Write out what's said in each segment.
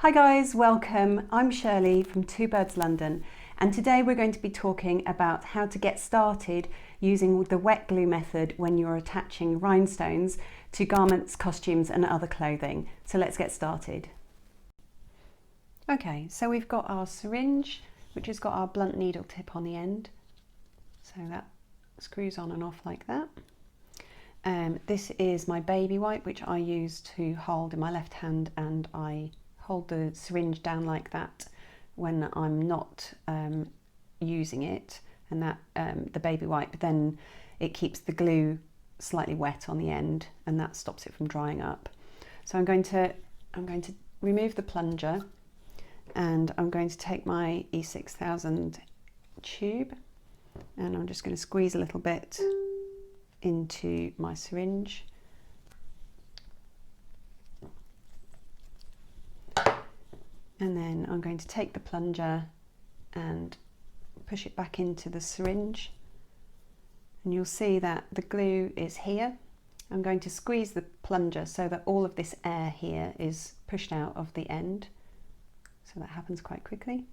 Hi guys, welcome. I'm Shirley from Two Birds London, and today we're going to be talking about how to get started using the wet glue method when you're attaching rhinestones to garments, costumes and other clothing. So let's get started. Okay, so we've got our syringe, which has got our blunt needle tip on the end. So that screws on and off like that. This is my baby wipe, which I use to hold in my left hand, and I hold the syringe down like that when I'm not using it, and that the baby wipe, then it keeps the glue slightly wet on the end and that stops it from drying up. So I'm going to remove the plunger, and I'm going to take my E6000 tube, and I'm just going to squeeze a little bit into my syringe. And then I'm going to take the plunger and push it back into the syringe. And you'll see that the glue is here. I'm going to squeeze the plunger so that all of this air here is pushed out of the end. So that happens quite quickly.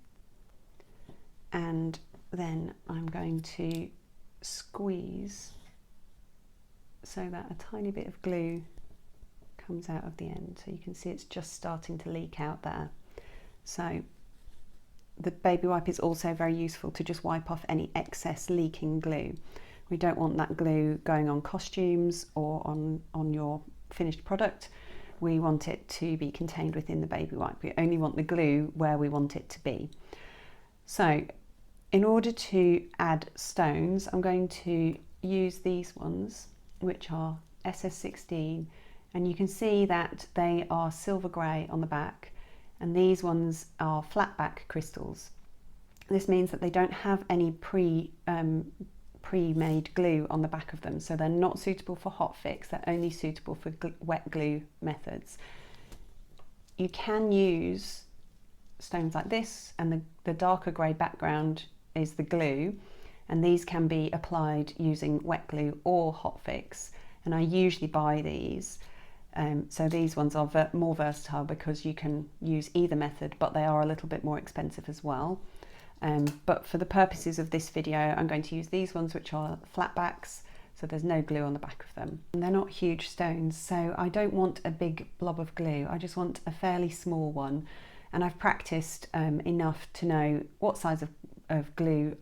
And then I'm going to squeeze so that a tiny bit of glue comes out of the end. So you can see it's just starting to leak out there. So the baby wipe is also very useful to just wipe off any excess leaking glue. We don't want that glue going on costumes or on your finished product. We want it to be contained within the baby wipe. We only want the glue where we want it to be. So in order to add stones, I'm going to use these ones, which are SS16, and you can see that they are silver grey on the back. And these ones are flat back crystals. This means that they don't have any pre-made glue on the back of them, so they're not suitable for hot fix. They're only suitable for wet glue methods. You can use stones like this, and the darker grey background is the glue, and these can be applied using wet glue or hot fix, and I usually buy these. So these ones are more versatile because you can use either method, but they are a little bit more expensive as well. But for the purposes of this video, I'm going to use these ones, which are flat backs, so there's no glue on the back of them. And they're not huge stones, so I don't want a big blob of glue. I just want a fairly small one. And I've practiced enough to know what size of glue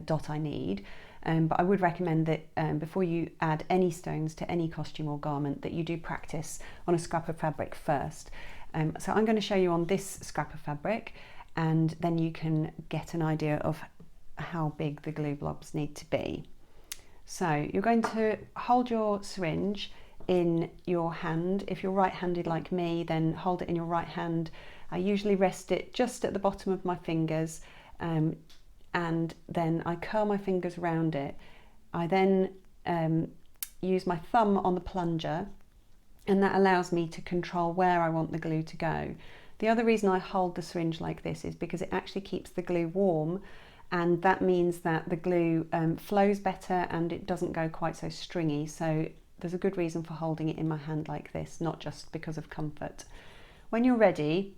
dot I need. But I would recommend that before you add any stones to any costume or garment, that you do practice on a scrap of fabric first. So I'm going to show you on this scrap of fabric, and then you can get an idea of how big the glue blobs need to be. So you're going to hold your syringe in your hand. If you're right-handed like me, then hold it in your right hand. I usually rest it just at the bottom of my fingers, and then I curl my fingers around it. I then use my thumb on the plunger, and that allows me to control where I want the glue to go. The other reason I hold the syringe like this is because it actually keeps the glue warm, and that means that the glue flows better and it doesn't go quite so stringy. So there's a good reason for holding it in my hand like this, not just because of comfort. When you're ready,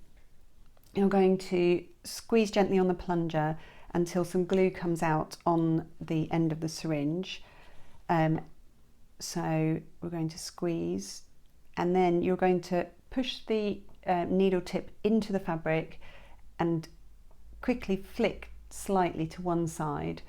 you're going to squeeze gently on the plunger until some glue comes out on the end of the syringe. So we're going to squeeze, and then you're going to push the needle tip into the fabric and quickly flick slightly to one side.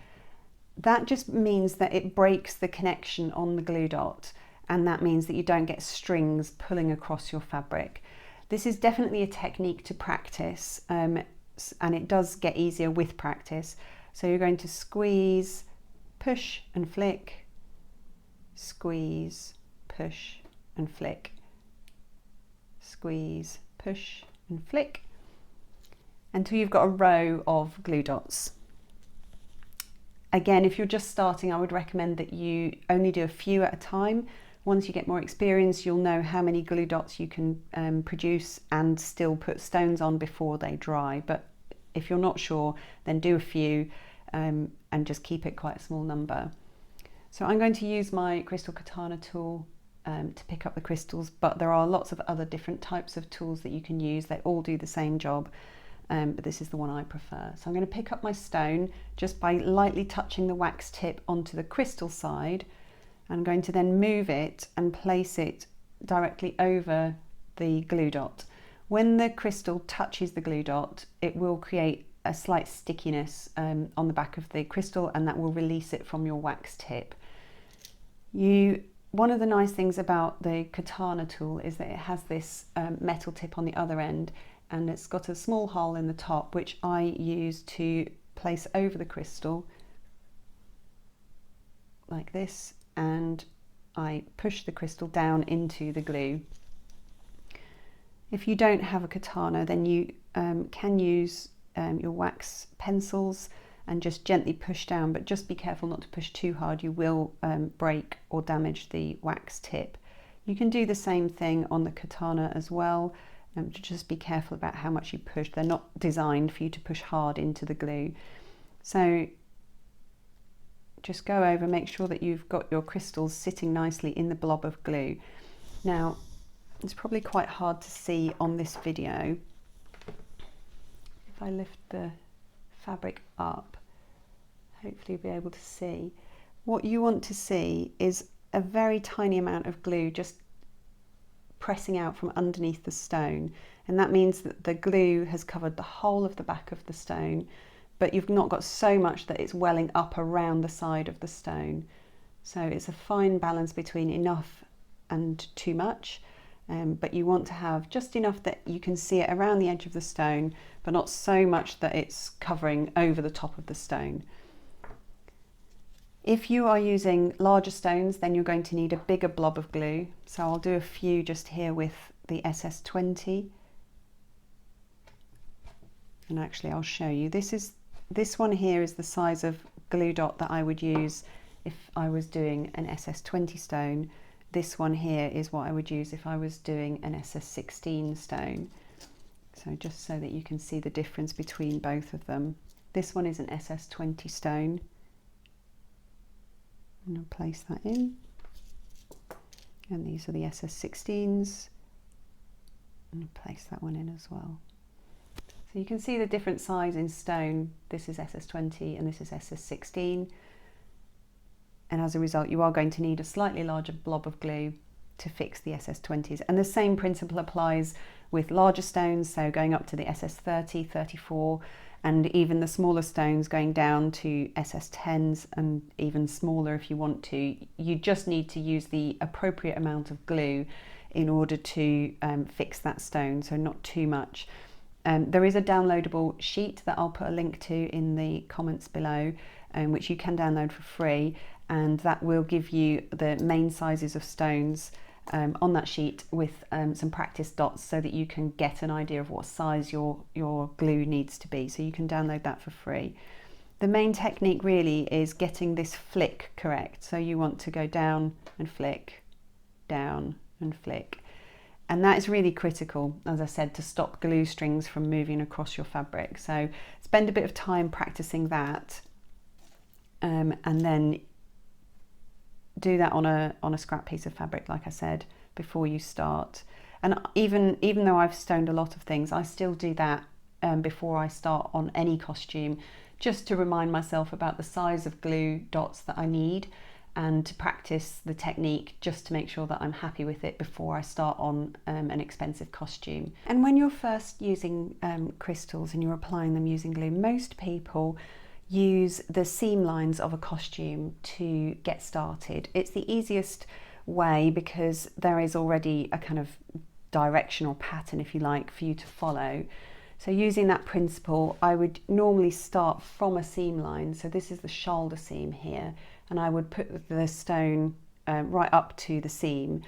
That just means that it breaks the connection on the glue dot, and that means that you don't get strings pulling across your fabric. This is definitely a technique to practice, and it does get easier with practice. So you're going to squeeze, push and flick, squeeze, push and flick, squeeze, push and flick, until you've got a row of glue dots. Again, if you're just starting, I would recommend that you only do a few at a time. Once you get more experience, you'll know how many glue dots you can produce and still put stones on before they dry. But if you're not sure, then do a few and just keep it quite a small number. So I'm going to use my crystal katana tool to pick up the crystals, but there are lots of other different types of tools that you can use. They all do the same job, but this is the one I prefer. So I'm going to pick up my stone just by lightly touching the wax tip onto the crystal side. I'm going to then move it and place it directly over the glue dot. When the crystal touches the glue dot, it will create a slight stickiness on the back of the crystal, and that will release it from your wax tip. One of the nice things about the katana tool is that it has this metal tip on the other end, and it's got a small hole in the top, which I use to place over the crystal like this, and I push the crystal down into the glue. If you don't have a katana, then you can use your wax pencils and just gently push down, but just be careful not to push too hard. You will break or damage the wax tip. You can do the same thing on the katana as well. Just be careful about how much you push. They're not designed for you to push hard into the glue. So just go over, make sure that you've got your crystals sitting nicely in the blob of glue. Now, it's probably quite hard to see on this video. If I lift the fabric up, hopefully you'll be able to see. What you want to see is a very tiny amount of glue just pressing out from underneath the stone, and that means that the glue has covered the whole of the back of the stone, but you've not got so much that it's welling up around the side of the stone. So it's a fine balance between enough and too much, but you want to have just enough that you can see it around the edge of the stone, but not so much that it's covering over the top of the stone. If you are using larger stones, then you're going to need a bigger blob of glue. So I'll do a few just here with the SS20. And actually I'll show you. This one here is the size of glue dot that I would use if I was doing an SS20 stone. This one here is what I would use if I was doing an SS16 stone. So just so that you can see the difference between both of them. This one is an SS20 stone. And I'll place that in. And these are the SS16s. And I'll place that one in as well. So you can see the different size in stone. This is SS20 and this is SS16. And as a result, you are going to need a slightly larger blob of glue to fix the SS20s. And the same principle applies with larger stones, so going up to the SS30, 34, and even the smaller stones going down to SS10s and even smaller if you want to. You just need to use the appropriate amount of glue in order to fix that stone, so not too much. There is a downloadable sheet that I'll put a link to in the comments below, which you can download for free, and that will give you the main sizes of stones on that sheet with some practice dots so that you can get an idea of what size your glue needs to be. So you can download that for free. The main technique really is getting this flick correct. So you want to go down and flick, down and flick. And that is really critical, as I said, to stop glue strings from moving across your fabric. So spend a bit of time practicing that, and then do that on a scrap piece of fabric, like I said, before you start. And even though I've stoned a lot of things, I still do that before I start on any costume, just to remind myself about the size of glue dots that I need, and to practice the technique just to make sure that I'm happy with it before I start on an expensive costume. And when you're first using crystals and you're applying them using glue, most people use the seam lines of a costume to get started. It's the easiest way because there is already a kind of direction or pattern, if you like, for you to follow. So using that principle, I would normally start from a seam line. So this is the shoulder seam here, and I would put the stone right up to the seam.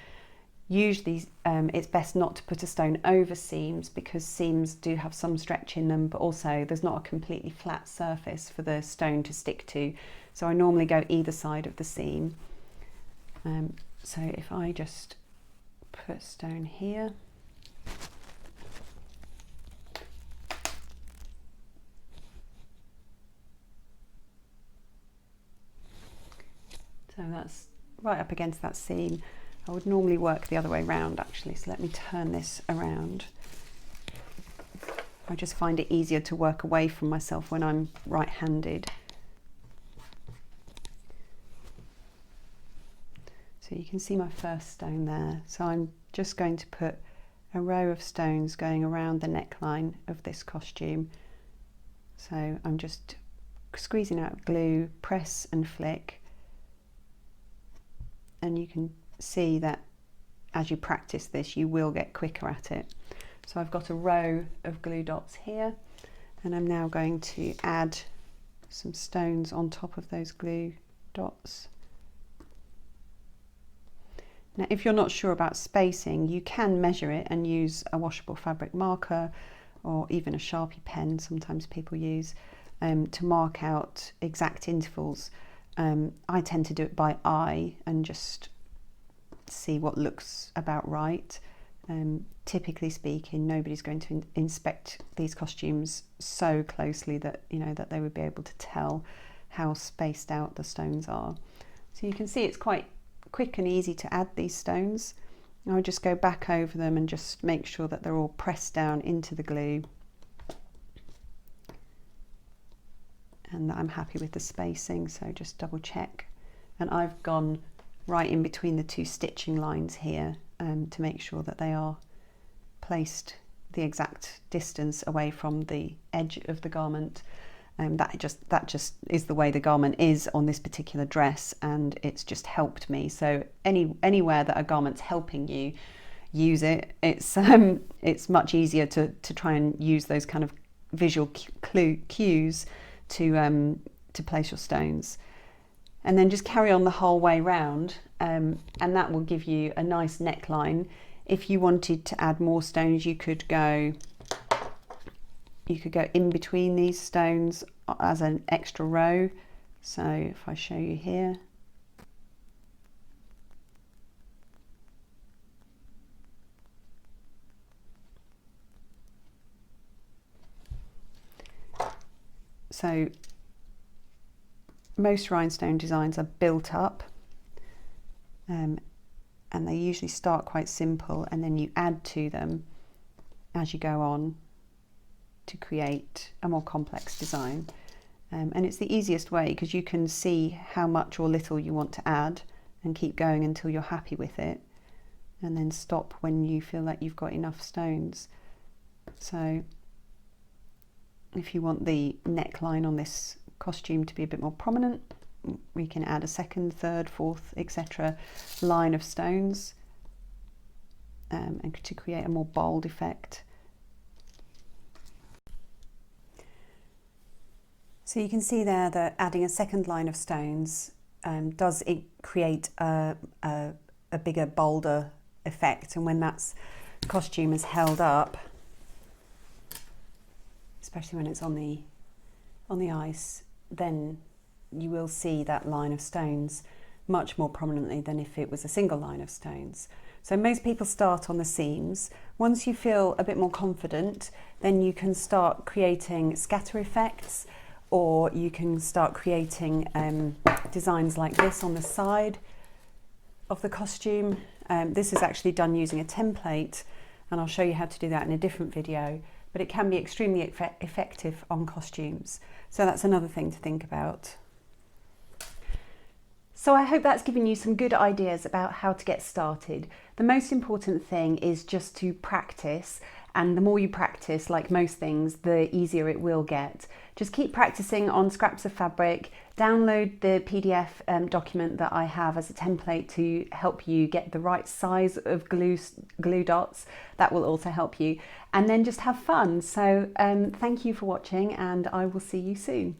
Usually it's best not to put a stone over seams because seams do have some stretch in them, but also there's not a completely flat surface for the stone to stick to. So I normally go either side of the seam. So if I just put stone here, so that's right up against that seam. I would normally work the other way around actually, so let me turn this around. I just find it easier to work away from myself when I'm right-handed. So you can see my first stone there. So I'm just going to put a row of stones going around the neckline of this costume. So I'm just squeezing out glue, press and flick. And you can see that as you practice this, you will get quicker at it. So I've got a row of glue dots here, and I'm now going to add some stones on top of those glue dots. Now, if you're not sure about spacing, you can measure it and use a washable fabric marker or even a Sharpie pen, sometimes people use, to mark out exact intervals. I tend to do it by eye and just see what looks about right. Typically speaking, nobody's going to inspect these costumes so closely that that they would be able to tell how spaced out the stones are. So you can see it's quite quick and easy to add these stones. I'll just go back over them and just make sure that they're all pressed down into the glue and that I'm happy with the spacing, so just double check. And I've gone right in between the two stitching lines here to make sure that they are placed the exact distance away from the edge of the garment. That just is the way the garment is on this particular dress, and it's just helped me. So anywhere that a garment's helping you, use it. It's much easier to try and use those kind of visual cues to place your stones. And then just carry on the whole way round, and that will give you a nice neckline. If you wanted to add more stones, you could go in between these stones as an extra row. So if I show you here, so most rhinestone designs are built up, and they usually start quite simple, and then you add to them as you go on to create a more complex design. And it's the easiest way because you can see how much or little you want to add and keep going until you're happy with it, and then stop when you feel like you've got enough stones. So if you want the neckline on this costume to be a bit more prominent, we can add a second, third, fourth, etc. line of stones, and to create a more bold effect. So you can see there that adding a second line of stones does create a bigger, bolder effect, and when that costume is held up, especially when it's on the ice, then you will see that line of stones much more prominently than if it was a single line of stones. So most people start on the seams. Once you feel a bit more confident, then you can start creating scatter effects, or you can start creating designs like this on the side of the costume. This is actually done using a template, and I'll show you how to do that in a different video, but it can be extremely effective on costumes. So that's another thing to think about. So I hope that's given you some good ideas about how to get started. The most important thing is just to practice, and the more you practice, like most things, the easier it will get. Just keep practicing on scraps of fabric, download the PDF document that I have as a template to help you get the right size of glue dots. That will also help you, and then just have fun. So thank you for watching, and I will see you soon.